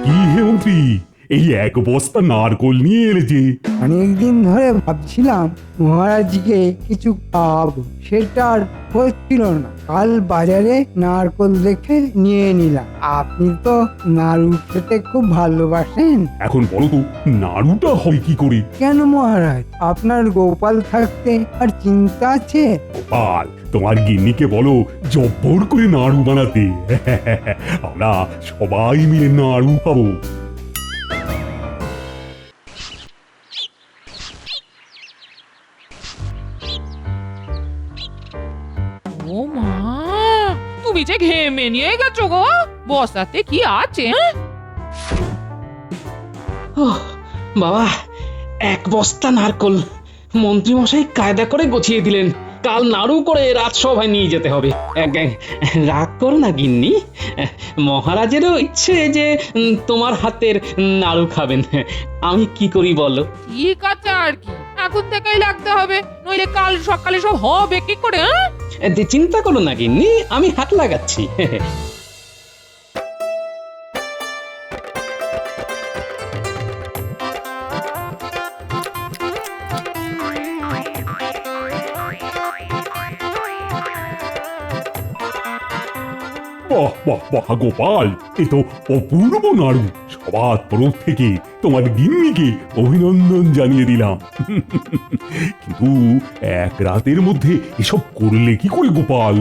কি হে মন্ত্রী, এই এক বস্তা নারকোল নিয়ে এলে যে? অনেকদিন ধরে ভাবছিলাম মহারাজকে কিছু খাওয়াবো, সেটা আর হচ্ছিল না। কাল বাজারে নারকোল দেখে নিয়ে নিলাম। আপনি তো নাড়ু খেতে খুব ভালোবাসেন। এখন বলো তো, নাড়ুটা হয় কি করে? কেন মহারাজ, আপনার গোপাল থাকতে আর চিন্তা আছে? গোপাল, তোমার গিন্নিকে বলো জব্বর করে নাড়ু বানাতে। আমরা সবাই মিলে নাড়ু খাবো। ও মা, তুমি যে ঘেমে নিয়ে গেছো গো। বস্তাতে কি আছে? ওহ, বাবা, এক বস্তা নারকল মন্ত্রী মশাই কায়দা করে গুছিয়ে দিলেন। কাল নাড়ু করে রাজসভায় নিয়ে যেতে হবে। রাগ করো না গিন্নি, মহারাজেরও ইচ্ছে যে তোমার হাতের নাড়ু খাবেন। আমি কি করি বলো? ঠিক আছে আর কি, এখন থেকেই লাগতে হবে, নইলে কাল সকালে সব হবে কি করে? চিন্তা করো না গিন্নি, আমি হাত লাগাচ্ছি। বাহ বাহ বাহ গোপাল, এ তো অপূর্ব নাড়ু। সবার তরফ থেকে তোমার গিন্নিকে অভিনন্দন জানিয়ে দিলাম। কিন্তু এক রাতের মধ্যে এসব করলে কি করে গোপাল?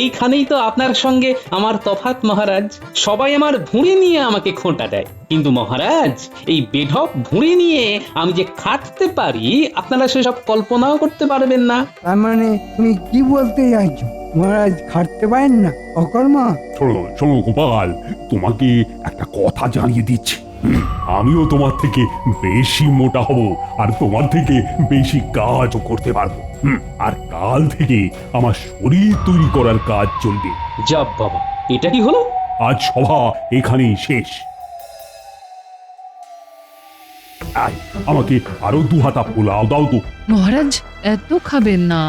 এইখানেই তো আপনার সঙ্গে আমার তফাৎ মহারাজ। সবাই আমার ভুঁড়ি নিয়ে আমাকে খোঁটা দেয়, কিন্তু মহারাজ এই বেঢপ ভুঁড়ি নিয়ে আমি যে খাটতে পারি আপনারা সেসব কল্পনাও করতে পারবেন না। তার মানে তুমি কি বলতে চাইছো? মহারাজ খাটতে পারেন না, অকর্মা? শোনো শোনো গোপাল, তোমাকে একটা কথা জানিয়ে দিচ্ছি। আমিও তোমার থেকে বেশি মোটা হব, আর তোমার থেকে বেশি কাজও করতে পারবো। আর কাল থেকে আমার শরীর তৈরি করার কাজ চলবে। যাব বাবা, এটা কি হলো? আজ সভা এখানেই শেষ। আয়, আমাকে আরো 2 হাতা পোলাও দাও তো। মহারাজ, এত খাবেন না।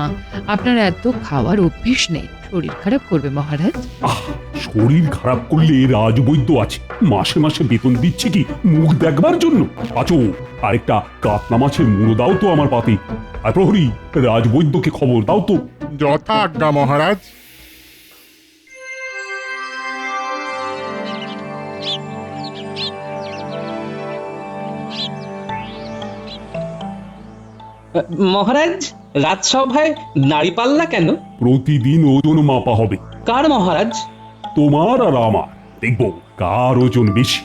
আপনার এত খাওয়ার অভ্যেস নেই, শরীর খারাপ করবে মহারাজ। আহ, শরীর খারাপ করলে রাজবৈদ্য আছে, মাসে মাসে বেতন দিচ্ছে কি মুখ দেখবার জন্য? আচো, আরেকটা কাতলা মাছের মুড়ো দাও তো আমার পাতে। আর প্রহরী, রাজবৈদ্যকে খবর দাও তো। যথা আজ্ঞা মহারাজ। মহারাজ, রাজসভায় দাঁড়িপাল্লা কেন? প্রতিদিন ওজন মাপা হবে, কার মহারাজ? তোমার আর আমার। দেখবো কার ওজন বেশি।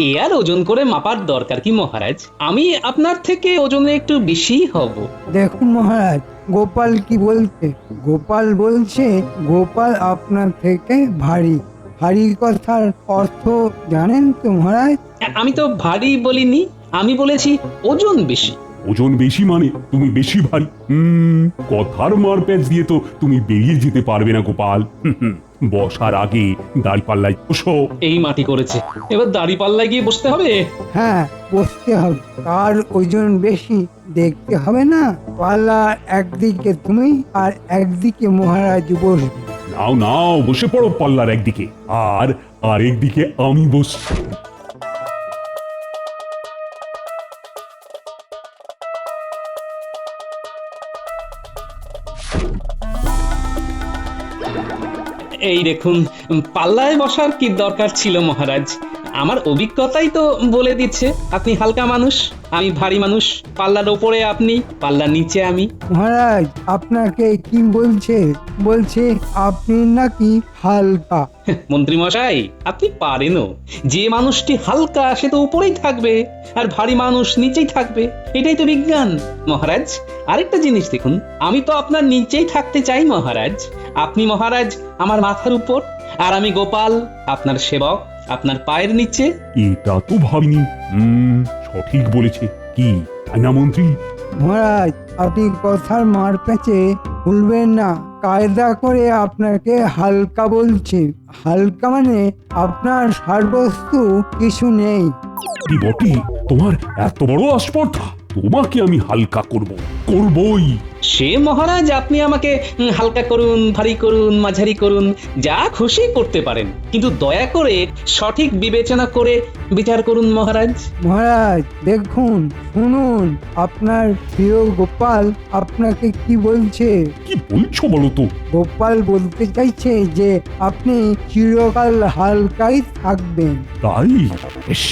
এ আর ওজন করে মাপার দরকার কি মহারাজ? আমি আপনার থেকে ওজনে একটু বেশি হব। দেখুন মহারাজ, গোপাল কি বলছে? গোপাল বলছে গোপাল আপনার থেকে ভারী। ভারী কথার অর্থ জানেন তো মহারাজ? আমি তো ভারী বলিনি, আমি বলেছি ওজন বেশি। ওজন বেশি মানে তুমি বেশি ভারী। কথার মারপ্যাচ দিয়ে তো তুমি বেরিয়ে যেতে পারবে না গোপাল। বসার আগে দাঁড়িপাল্লায় বসো। এই মাটি করেছে, এবার দাঁড়িপাল্লায় গিয়ে বসতে হবে। হ্যাঁ, বসতে হবে। কার ওজন বেশি দেখতে হবে না? পাল্লা একদিকে তুমি আর একদিকে মহারাজ বসবে। নাও নাও, বসে পড়ো পাল্লার একদিকে, আর আরেকদিকে আমি বসছি। এই দেখুন, পাল্লায় বসার কি দরকার ছিল মহারাজ? আমার অভিজ্ঞতাই তো বলে দিচ্ছে আপনি হালকা মানুষ, আমি ভারী মানুষ। পাল্লার ওপরে আপনি, পাল্লার নিচে আমি। মহারাজ আপনাকে কি বলছে? বলছে আপনি নাকি হালকা। মন্ত্রী মশাই, আপনি পারেনও। যে মানুষটি হালকা সে তো উপরেই থাকবে, আর ভারী মানুষ নিচেই থাকবে। এটাই তো বিজ্ঞান মহারাজ। আরেকটা জিনিস দেখুন, আমি তো আপনার নিচেই থাকতে চাই মহারাজ। আপনি মহারাজ আমার মাথার উপর, আর আমি গোপাল আপনার সেবক, আপনার পায়ের নিচে। এটা তো ভাবিনি। সঠিক বলেছে। কি তাই না মন্ত্রী? মহারাজ, আপনি কথার মার প্যাচে ভুলবেন না। কায়দা করে আপনাকে হালকা বলছে। হালকা মানে আপনার সারবস্তু কিছু নেই। কি বটে, তোমার এত বড় আস্পর্ধা? তোমাকে আমি হালকা করবই। সে মহারাজ আপনি আমাকে হালকা করুন, ভারী করুন, মাঝারি করুন, যা খুশি করতে পারেন, কিন্তু দয়া করে সঠিক বিবেচনা করে বিচার করুন মহারাজ। মহারাজ দেখুন, শুনুন, আপনার প্রিয় গোপাল আপনাকে কি বলছে। কি বলছো বলো তো? গোপাল বলতে চাইছে যে আপনি চিরকাল হালকাই থাকবেন। তাই? বেশ,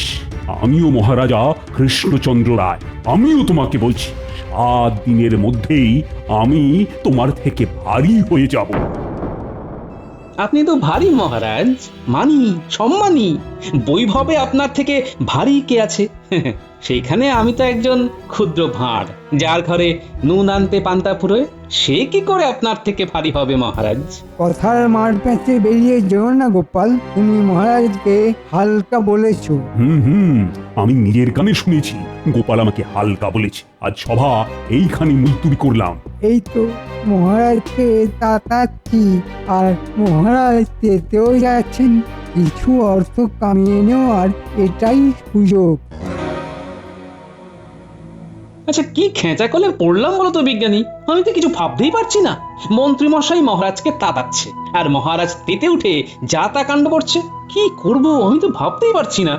আমিও মহারাজা কৃষ্ণচন্দ্র রায়, আমিও তোমাকে বলছি 7 দিনের মধ্যেই আমি তোমার থেকে ভারী হয়ে যাব। আপনি তো ভারী মহারাজ, মানি, সম্মানী, বৈভবে আপনার থেকে ভারী কে আছে? সেইখানে আমি তো একজন ক্ষুদ্র ভাঁড়, যার ঘরে নুন আনতে পান্তা ফুরোয়। সে কি করে আপনার থেকে ভারী হবে মহারাজ? কথার মার প্যাঁচে বেরিয়ে যেও না গোপাল, তুমি মহারাজকে হালকা বলেছো। হুম, আমি নিজের কানে শুনেছি গোপাল আমাকে হালকা বলেছে। আজ সভা এইখানে মুলতুবি করলাম। এই তো মহারাজকে তাতাচ্ছি, আর মহারাজ যেতেও যাচ্ছেন। কিছু অর্থ কামিয়ে নেওয়ার এটাই সুযোগ। আচ্ছা, কি খেঁচা কলে পড়লাম বলো তো বিজ্ঞানী? আমি তো কিছু ভাবতেই পারছি না। মন্ত্রীমশাই মহারাজকে তাতাচ্ছে, আর মহারাজ তেতে উঠে যা তা কাণ্ড করছে। কি করব আমি তো ভাবতেই পারছি না।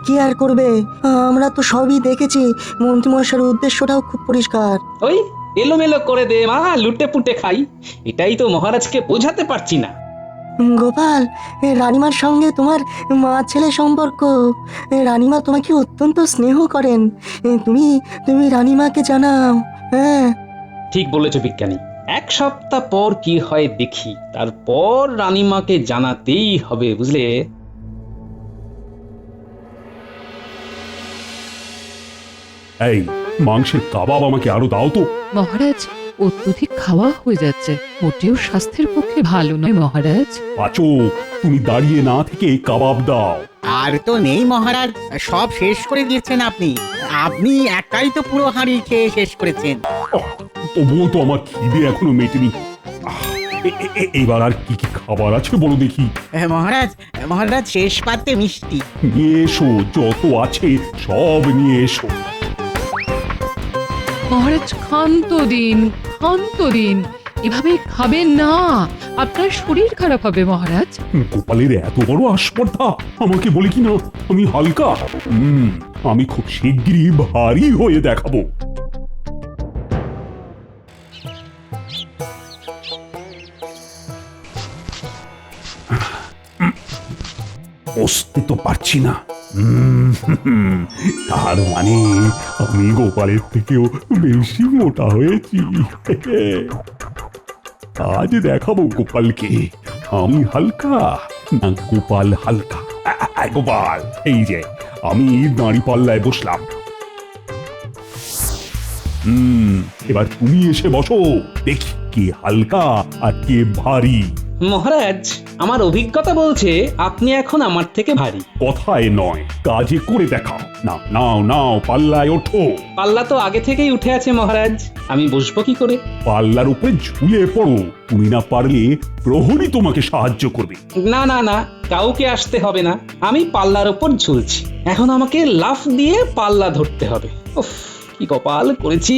কি আর করবে, আমরা তো সবই দেখেছি। মন্ত্রীমশাইয়ের উদ্দেশ্যটাও খুব পরিষ্কার। ওই এলোমেলো করে দে মা, লুটে পুটে খাই, এটাই তো মহারাজকে বোঝাতে পারছি না। গোপাল, রানীমার সঙ্গে তোমার মা ছেলে সম্পর্ক। রানীমা তোমাকে অত্যন্ত স্নেহ করেন। তুমি তুমি রানীমাকে জানাও। হ্যাঁ, ঠিক বলেছ বিজ্ঞানী। 1 সপ্তাহ পর কি হয় দেখি, তারপর রানীমাকে জানাতেই হবে, বুঝলে? এই মাংসের কাবাব আমাকে আরো দাও তো। মহারাজ, অত্যধিক খাওয়া হয়ে যাচ্ছে, মোটেও স্বাস্থ্যের পক্ষে ভালো নয় মহারাজ। পাচো, তুমি দাঁড়িয়ে না থেকে কাবাব দাও। আর তো নেই মহারাজ, সব শেষ করে দিয়েছেন আপনি। আপনি একাই তো পুরো হাঁড়ি খেয়ে শেষ করেছেন। তবুও তো আমার খিদে এখনো মেটেনি। এবার আর কি কি খাবার আছে বলো দেখি। মহারাজ, মহারাজ শেষ পাতে মিষ্টি। নিয়ে এসো, যত আছে সব নিয়ে এসো। মহারাজ ক্ষান্ত দিন, ক্ষান্ত দিন, এভাবে খাবেন না, আপনার শরীর খারাপ হবে মহারাজ। গোপালের এত বড় আস্পর্ধা, আমাকে বলে কি না আমি হালকা। আমি খুব শিগগিরই ভারী হয়ে দেখাবো। বসতে তো পারছি না। তার মানে আমি গোপালের থেকেও বেশি মোটা হয়েছি। আজ দেখাবো গোপালকে আমি হালকা না গোপাল হালকা। গোপাল, এই যে আমি দাঁড়ি পাল্লায় বসলাম। এবার তুমি এসে বসো, দেখি কে হালকা আর কে ভারী। মহারাজ, আমার অভিজ্ঞতা বলছে আপনি এখন আমার থেকে ভারী। কথায় নয়, কাজে করে দেখাও। না, নাও নাও, পাল্লায় ওঠো। পাল্লা তো আগে থেকেই উঠে আছে মহারাজ, আমি বসবো কি করে? পাল্লার উপরে ঝুলে পড়ো। তুমি না পারলে প্রহরী তোমাকে সাহায্য করবে। না না না, কাউকে আসতে হবে না, আমি পাল্লার উপর ঝুলছি। এখন আমাকে লাফ দিয়ে পাল্লা ধরতে হবে। উফ, কি কপাল করেছি।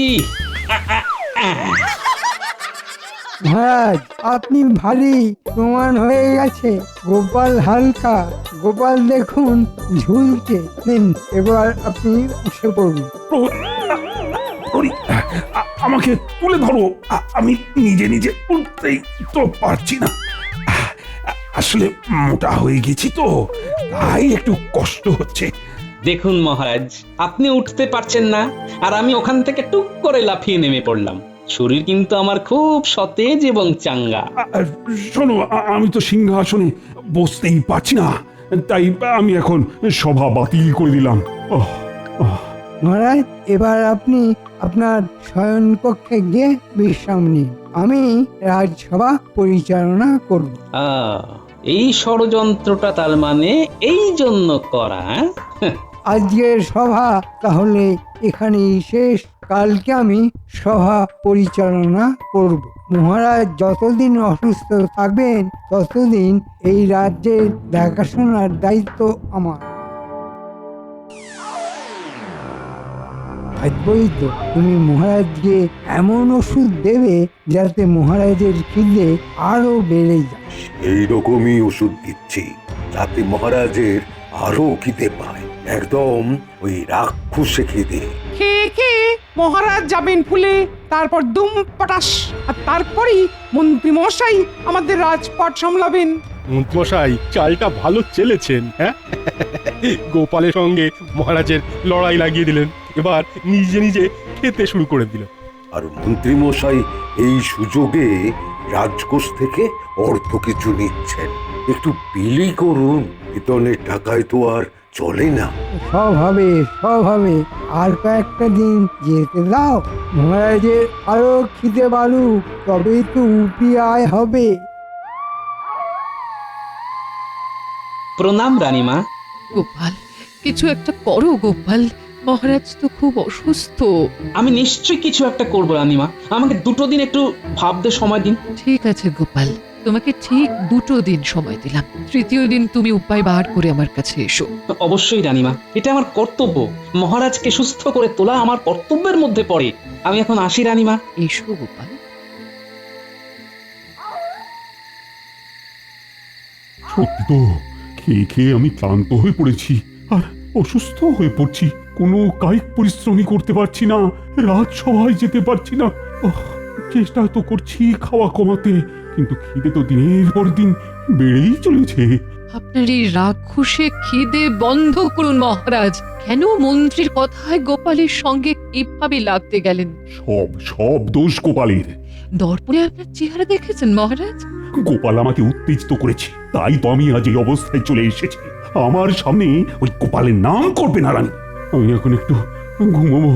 মহারাজ আপনি ভারী প্রমাণ হয়ে গেছে, গোপাল হালকা। গোপাল দেখুন ঝুলছে। নিন, এবার আপনি উঠে পড়ুন। প্রহরী, আমাকে তুলে ধরো। আমি নিজে নিজে উঠতেই তো পারছি না। আসলে মোটা হয়ে গেছি তো, তাই একটু কষ্ট হচ্ছে। দেখুন মহারাজ, আপনি উঠতে পারছেন না, আর আমি ওখান থেকে টুক করে লাফিয়ে নেমে পড়লাম। শরীর কিন্তু আমার খুব সতেজ এবং চাঙ্গা। শোনো, আমি তো সিংহাসনে বসতেই পারছি না, তাই আমি এখন সভা বাতিল করে দিলাম। মহারাজ এবার আপনি আপনার শয়নকক্ষে গিয়ে বিশ্রাম নিন, আমি রাজসভা পরিচালনা করব। এই ষড়যন্ত্রটা তার মানে এই জন্য করা। আজকের সভা তাহলে এখানেই শেষ। কালকে আমি সভা পরিচালনা করব। মহারাজ যতদিন অসুস্থ থাকবেন ততদিন এই রাজ্যের দেখাশোনার দায়িত্ব আমার। বাঁচবই তো। তুমি মহারাজকে এমন ওষুধ দেবে যাতে মহারাজের খিদে আরো বেড়ে যায়। এইরকমই ওষুধ দিচ্ছি যাতে মহারাজের আরো খিদে পায়, একদম ওই রাক্ষসে খিদে। খেয়ে খেয়ে মহারাজ যাবেন ফুলে, তারপর দুম পটাশ, আর তারপরই মন্ত্রী মশাই আমাদের রাজপাট সামলাবেন। মশাই চালটা ভালো চেলেছেন, হ্যাঁ? গোপালের সঙ্গে মহারাজের লড়াই লাগিয়ে দিলেন, এবার নিজে নিজে খেতে শুরু করে দিলেন। আর মন্ত্রী মশাই এই সুযোগে রাজকোষ থেকে অর্থ কিছু নিচ্ছেন। একটু বিলি করুন, বেতনের টাকায় তো আর চলে না। সব হবে, সব হবে। আর কয়েকটা দিন যেতে দাও, মহারাজের আরো খিদে বাড়ুক, তবেই তো উপায় হবে। প্রণাম রানীমা। গোপাল, কিছু একটা করো গোপাল, মহারাজ তো খুব অসুস্থ। আমি নিশ্চয়ই কিছু একটা করব রানীমা, আমাকে 2 দিন একটু ভাবতে সময় দিন। ঠিক আছে গোপাল, তোমাকে ঠিক 2 দিন সময় দিলাম। 3য় দিন তুমি উপায় বার করে আমার কাছে এসো। অবশ্যই রানীমা, এটা আমার কর্তব্য। মহারাজকে সুস্থ করে তোলা আমার কর্তব্যের মধ্যে পড়ে। আমি এখন আসি রানীমা। এসো গোপাল। সত্যি তো, খেয়ে খেয়ে আমি ক্লান্ত হয়ে পড়েছি আর অসুস্থ হয়ে পড়ছি। কোনো কায়িক পরিশ্রমই করতে পারছি না, রাজসভায় যেতে পারছি না। চেষ্টা তো করছি খাওয়া কমাতে, কিন্তু খিদে তো দিনের পর দিন বেড়েই চলেছে। আপনার এই রাক্ষসে খিদে বন্ধ করুন মহারাজ। কেন মন্ত্রীর কথায় গোপালের সঙ্গে এভাবে লাগতে গেলেন? সব সব দোষ গোপালের। দর্পণে আপনার চেহারা দেখেছেন মহারাজ? গোপাল আমাকে উত্তেজিত করেছে, তাই তো আমি আজ এই অবস্থায় চলে এসেছি। আমার সামনে ওই গোপালের নাম করবে না রানী। আমি এখন একটু ঘুমাবো।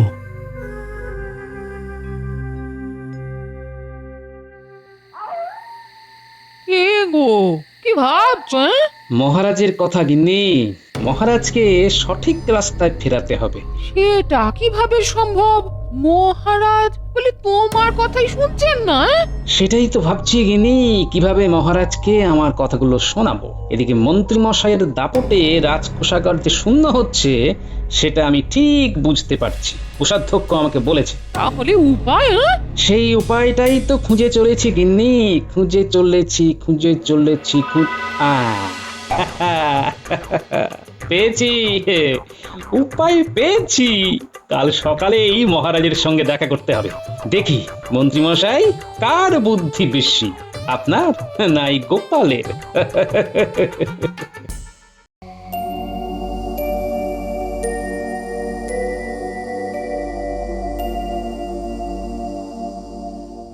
কে গো, কি ভাবছো? মহারাজের কথা গিন্নি, মহারাজকে সঠিক রাস্তায় ফেরাতে হবে। সেটা কিভাবে সম্ভব? মহারাজ বলে তোমার কথাই শুনছেন না? সেটাই তো ভাবছি গিন্নি, কিভাবে মহারাজকে আমার কথাগুলো শোনাবো। এদিকে মন্ত্রী মশাইয়ের দাপটে রাজকোষাগার যে শূন্য হচ্ছে সেটা আমি ঠিক বুঝতে পারছি। কোষাধ্যক্ষ আমাকে বলেছে। তাহলে উপায়? সেই উপায়টাই তো খুঁজে চলেছি গিন্নি, খুঁজে চলেছি। পেয়েছি, উপায় পেয়েছি। কাল সকালেই মহারাজের সঙ্গে দেখা করতে হবে। দেখি মন্ত্রী মশাই কার বুদ্ধি বেশি, আপনার নাই গোপালের।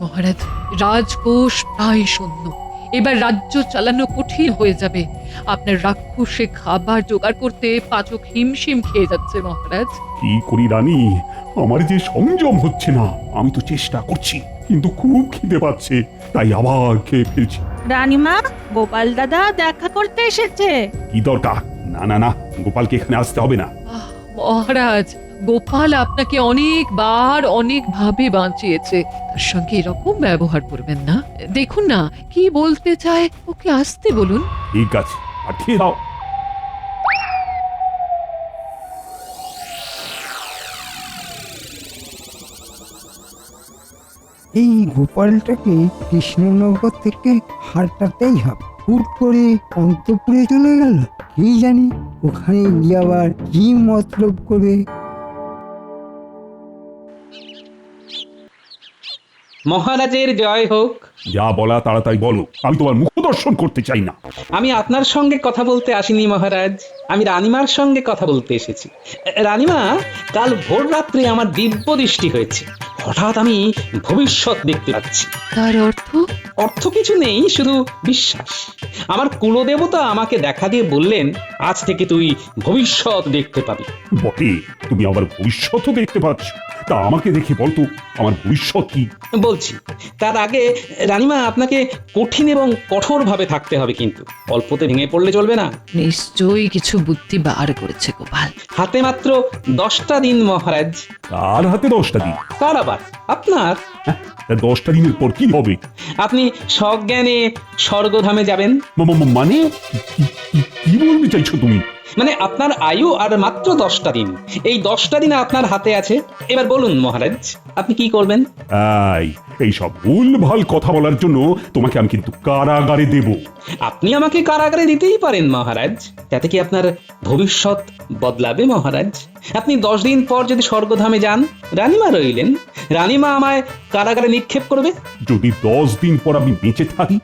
মহারাজ, রাজকোষ প্রায় শূন্য। এবার রাজ্য চালানো কঠিন হয়ে যাবে। আপনার রাক্ষসে খাবার জোগাড় করতে পাচক হিমশিম খেয়ে যাচ্ছে মহারাজ। কি করি রানী, আমার যে সংযম হচ্ছে না। আমি তো চেষ্টা করছি, কিন্তু খুব খিদে পাচ্ছে, তাই আবার খেয়ে ফেলছি। রানীমা, গোপাল দাদা দেখা করতে এসেছে। কি দরকার? না না না, গোপালকে এখানে আসতে হবে না। মহারাজ, গোপাল আপনাকে অনেকবার অনেকভাবে বাঁচিয়েছে, তার সঙ্গে এরকম ব্যবহার করবেন না। দেখুন না কি বলতে চায়, ওকে আসতে বলুন। ঠিক আছে, পাঠিয়ে দাও। এই গোপালটাকে কৃষ্ণনগর থেকে হাঁটাতেই হবে। হুট করে অন্তপুরে চলে গেল, কি জানি ওখানে গিয়ে আবার কি মতলব করে। মহারাজের জয় হোক। যা বলা তাড়াতাড়ি বলো, আমি তোমার মুখ দর্শন করতে চাই না। আমি আপনার সঙ্গে কথা বলতে আসিনি মহারাজ, আমি রানীমার সঙ্গে কথা বলতে এসেছি। রানীমা, কাল ভোর রাত্রে আমার দিব্য দৃষ্টি হয়েছে। হঠাৎ আমি ভবিষ্যৎ দেখতে পাচ্ছি। তার অর্থ? অর্থ কিছু নেই, শুধু বিশ্বাস। আমার কুলদেবতা আমাকে দেখা দিয়ে বললেন, আজ থেকে তুই ভবিষ্যৎ দেখতে পাবি। বটে, তুমি আমার ভবিষ্যৎও দেখতে পাচ্ছ। তা আমাকে দেখে বলতো আমার ভবিষ্যৎ কি? বলছি, তার আগে রানীমা আপনাকে কঠিন এবং কঠোর ভাবে থাকতে হবে, কিন্তু অল্পতে ভেঙে পড়লে চলবে না। নিশ্চয়ই কিছু বুদ্ধি বার করেছে গোপাল। হাতে মাত্র 10টা দিন মহারাজ। কার হাতে 10টা দিন? কার আবার? আপনার। 10টা দিনের পর কি হবে? আপনি সজ্ঞানে স্বর্গধামে যাবেন। মানে কি বলতে চাইছো তুমি? মানে আপনার আয়ু আর মাত্র 10টা দিন। এই 10টা দিন আপনার হাতে আছে। এবার বলুন মহারাজ, আপনি কি করবেন? এই সব ভুলভাল কথা বলার জন্য তোমাকে আমি কিন্তু কারাগারে দেব। আপনি আমাকে কারাগারে দিতেই পারেন মহারাজ, তাতে কি আপনার ভবিষ্যৎ বদলাবে মহারাজ? আপনি 10 দিন পর যদি স্বর্গধামে যান, রানীমা রইলেন, রানীমা আমায় কারাগারে নিক্ষেপ করবে। যদি 10 দিন পর আমি বেঁচে থাকি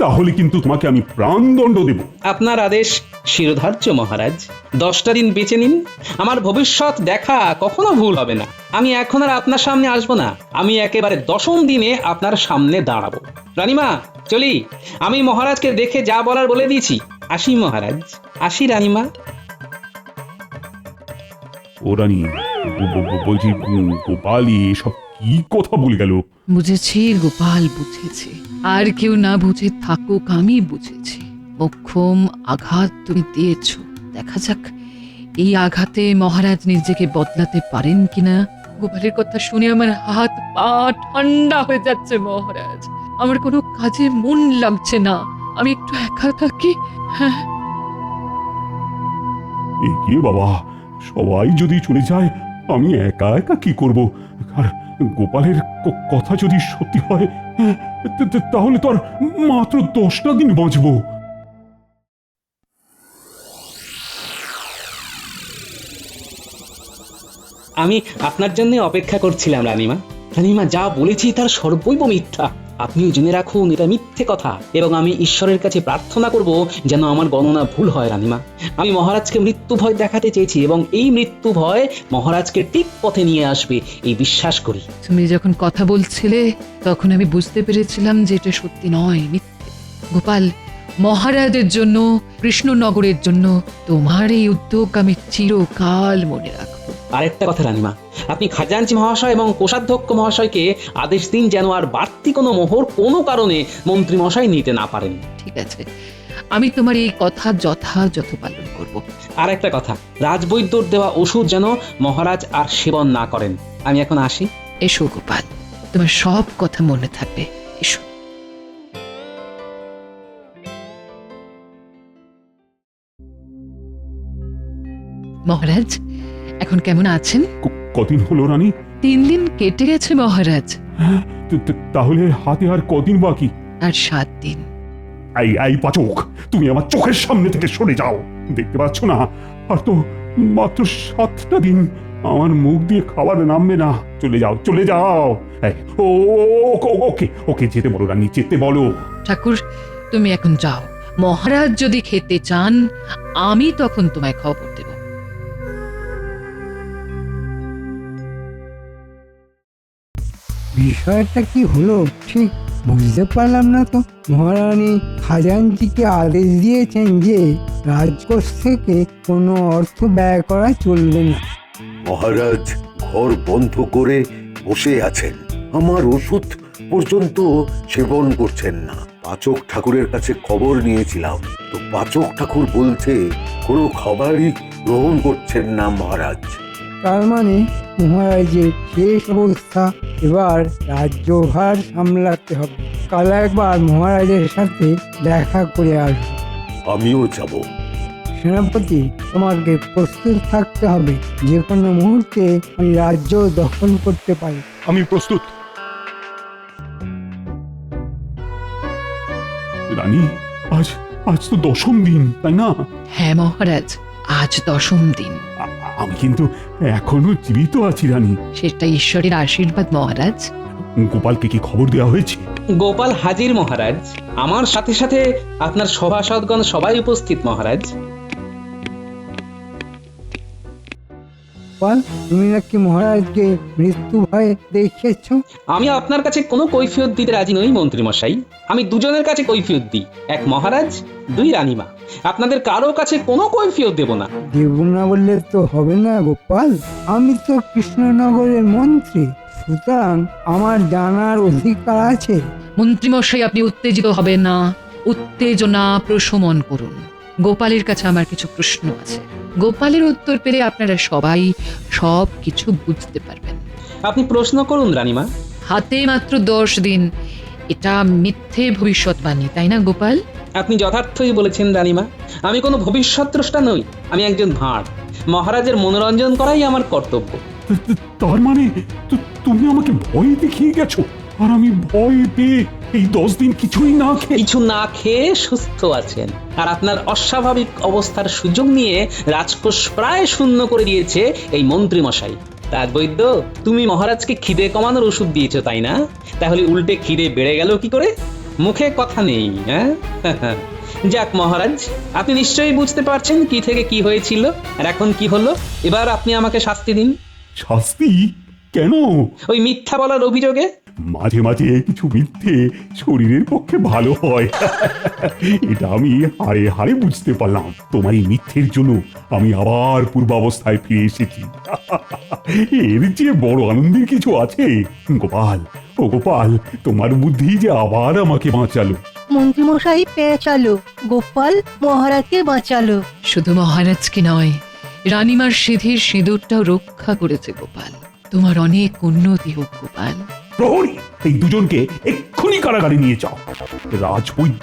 তাহলে কিন্তু তোমাকে আমি প্রাণদণ্ড দেব। আপনার আদেশ শিরোধার্য মহারাজ। 10টা দিন বেঁচে নিন, আমার ভবিষ্যৎ দেখা কখনো ভুল হবে না। আমি এখন আর আপনার সামনে আসবো না, আমি একেবারে 10ম দিনে আপনার সামনে দাঁড়াবো। রানীমা চলি, আমি মহারাজকে দেখে যা বলার বলে দিয়েছি। আসি মহারাজ, আসি রানীমা। ও রানী, বলছি গোপাল এসব কি কথা বলে গেল? বুঝেছি গোপাল, বুঝেছি। আর কেউ না বুঝে থাকুক, আমি বুঝেছি। মোক্ষম আঘাত তুমি দিয়েছ, দেখা যাক এই আঘাতে মহারাজ নিজেকে বদলাতে পারেন কিনা। গোপালের কথা শুনে আমার হাত পা ঠান্ডা হয়ে যাচ্ছে মহারাজ। আমার কোনো কাজে মন লাগছে না, আমি একটু একা থাকি। হ্যাঁ, এগিয়ে বাবা, সবাই যদি চলে যায় আমি একা একা কি করব? আর গোপালের কথা যদি সত্যি হয়, তাহলে তো আর মাত্র 10টা দিন বাঁচবো। আমি আপনার জন্য অপেক্ষা করছিলাম রানীমা। রানীমা যা বলেছি তার সর্বৈব মিথ্যা, আপনিও জেনে রাখুন এটা মিথ্যে কথা। এবং আমি ঈশ্বরের কাছে প্রার্থনা করব যেন আমার গণনা ভুল হয় রানীমা। আমি মহারাজকে মৃত্যু ভয় দেখাতে চেয়েছি এবং এই মৃত্যু ভয় মহারাজকে ঠিক পথে নিয়ে আসবে এই বিশ্বাস করি। তুমি যখন কথা বলছিলে তখন আমি বুঝতে পেরেছিলাম যে এটা সত্যি নয়, মিথ্যে। গোপাল, মহারাজের জন্য, কৃষ্ণনগরের জন্য তোমার এই উদ্যোগ আমি চিরকাল মনে রাখবো। আরেকটা কথা রানীমা, আপনি খাজাঞ্চি মহাশয় এবং কোষাধ্যক্ষ মহাশয়কে আদেশ দিন যেন আর বাড়তি কোনো মোহর কোনো কারণে মন্ত্রী মশাই নিতে না পারেন। ঠিক আছে, আমি তোমার এই কথা যথাযথ পালন করব। আর একটা কথা, রাজবৈদ্যর দেওয়া ওষুধ যেন মহারাজ আর সেবন না করেন। আমি এখন আসি। এসো গোপাল, তোমার সব কথা মনে থাকবে। এসো। মহারাজ এখন কেমন আছেন? কদিন হলো রানী? 3 দিন কেটে গেছে মহারাজ। হ্যাঁ, তাহলে হাতে আর কদিন বাকি? আর 7 দিন। এই পাচক, তুমি আমার চোখের সামনে থেকে সরে যাও। দেখতে পাচ্ছ না, আর তো মাত্র 7টা দিন। আমার মুখ দিয়ে খাবার নামবে না। চলে যাও, চলে যাও। ওকে যেতে বলো রানী, যেতে বলো। ঠাকুর, তুমি এখন যাও। মহারাজ যদি খেতে চান আমি তখন তোমায় খবর দেব। বিষয়টা কি হলো ঠিক বুঝতে পারলাম না তো। মহারানী খাজাঞ্চিকে আদেশ দিয়েছেন যে রাজকোষ থেকে কোনো অর্থ ব্যয় করা চলবে না। মহারাজ ঘর বন্ধ করে বসে আছেন, আমার ওষুধ পর্যন্ত সেবন করছেন না। পাচক ঠাকুরের কাছে খবর নিয়েছিলাম, তো পাচক ঠাকুর বলছে কোনো খাবারই গ্রহণ করছেন না মহারাজ। তার মানে মহারাজের শেষ অবস্থা, এবার রাজ্যভার সামলাতে হবে। কাল একবার মহারাজের সাথে দেখা করে আসবো। আমিও যাব। সেনাপতি, তোমাকে প্রস্তুত থাকতে হবে, যে কোনো মুহূর্তে আমি রাজ্য দখল করতে পারি। আমি প্রস্তুত। রানী, আজ তো 10ম দিন, তাই না? হ্যাঁ মহারাজ, আজ 10ম দিন। আমি কিন্তু এখনো জীবিত আছি রানী। সেটা ঈশ্বরের আশীর্বাদ মহারাজ। গোপালকে কি খবর দেওয়া হয়েছে? গোপাল হাজির মহারাজ, আমার সাথে সাথে আপনার সভাসদগণ সবাই উপস্থিত মহারাজ। গোপাল, তুমি নাকি মহারাজকে মৃত্যু ভয় দেখিয়েছ? আমি আপনার কাছে কোনো কৈফিয়ত দিতে রাজি নই মন্ত্রী মশাই। আমি দুজনের কাছে কৈফিয়ত দিই, 1 মহারাজ, 2 রানীমা। আপনাদের কারো কাছে কোনো কৈফিয়ত দেব না। দেব না বললে তো হবে না গোপাল, আমি তো কৃষ্ণনগরের মন্ত্রী, সুতরাং আমার জানার অধিকার আছে। মন্ত্রীমশাই, আপনি উত্তেজিত হবেন না, উত্তেজনা প্রশমন করুন। গোপালের কাছে আমার কিছু প্রশ্ন আছে, গোপালের উত্তর পেলে আপনারা সবাই সব কিছু বুঝতে পারবেন। আপনি প্রশ্ন করুন রানীমা। হাতে মাত্র 10 দিন, এটা মিথ্যে ভবিষ্যৎবাণী, তাই না গোপাল? আপনি যথার্থই বলেছেন রানীমা। আমি কোনো ভবিষ্যৎ দ্রষ্টা নই, আমি একজন ভাঁড়। মহারাজের মনোরঞ্জন করাই আমার কর্তব্য। তার মানে তুমি আমাকে ভয় দেখিয়ে গেছো, আর আমি ভয় পেয়ে এই 10 দিন কিছুই না খেয়ে কিছু না খেয়ে সুস্থ আছেন, আর আপনার অস্বাভাবিক অবস্থার সুযোগ নিয়ে রাজকোষ প্রায় শূন্য করে দিয়েছে এই মন্ত্রী মশাই। রাজবৈদ্য, তুমি মহারাজকে খিদে কমানোর ওষুধ দিয়েছো তাই না? তাহলে উল্টে খিদে বেড়ে গেল কি করে? মুখে কথা নেই, হ্যাঁ? যাক মহারাজ, আপনি নিশ্চয়ই বুঝতে পারছেন কি থেকে কি হয়েছিল আর এখন কি হলো। এবার আপনি আমাকে শাস্তি দিন। শাস্তি? কেন? ওই মিথ্যা বলার অভিযোগে। মাঝে মাঝে কিছু মিথ্যে শরীরের পক্ষে ভালো হয়, এটা আমি হাড়ে হাড়ে বুঝতে পারলাম। তোমার এই মিথ্যের জন্য আমি আবার পূর্বাবস্থায় ফিরে এসেছি। এর যে বড় আনন্দের কিছু আছে। গোপাল, ও গোপাল, তোমার বুদ্ধি যে আবার আমাকে বাঁচালো। মন্ত্রীমশাই পেঁচালো, গোপাল মহারাজকে বাঁচালো। শুধু মহারাজকে নয়, রানীমার সিঁথির সিঁদুরটাও রক্ষা করেছে গোপাল। তোমার অনেক উন্নতি হোক গোপাল। প্রহরী, এই দুজনকে এক্ষুনি কারাগারে নিয়ে যাও। রাজবৈদ্য,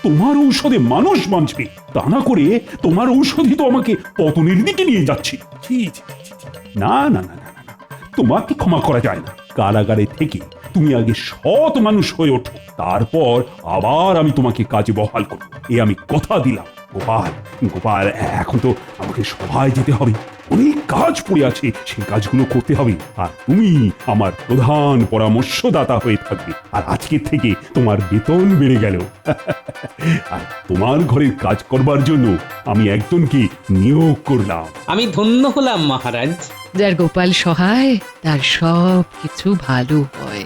তোমার ঔষধে মানুষ বাঁচবে, তা না করে তোমার ঔষধই তো আমাকে পতনের দিকে নিয়ে যাচ্ছে। ছি, ছি, ছি, ছি। না না না না না না, তোমাকে ক্ষমা করা যায় না। কারাগারে থেকে তুমি আগে সৎ মানুষ হয়ে ওঠো, তারপর আবার আমি তোমাকে কাজে বহাল করব, এ আমি কথা দিলাম। গোপাল, গোপাল, এখন তো আমাকে সভায় যেতে হবে, অনেক কাজ পড়ে আছে, সেই কাজগুলো করতে হবে। আর তুমি আমার প্রধান পরামর্শদাতা হয়ে থাকবে, আর আজকের থেকে তোমার বেতন বেড়ে গেল। আর তোমার ঘরের কাজ করবার জন্য আমি একজনকে নিয়োগ করলাম। আমি ধন্য হলাম মহারাজ। যার গোপাল সহায় তার সব কিছু ভালো হয়।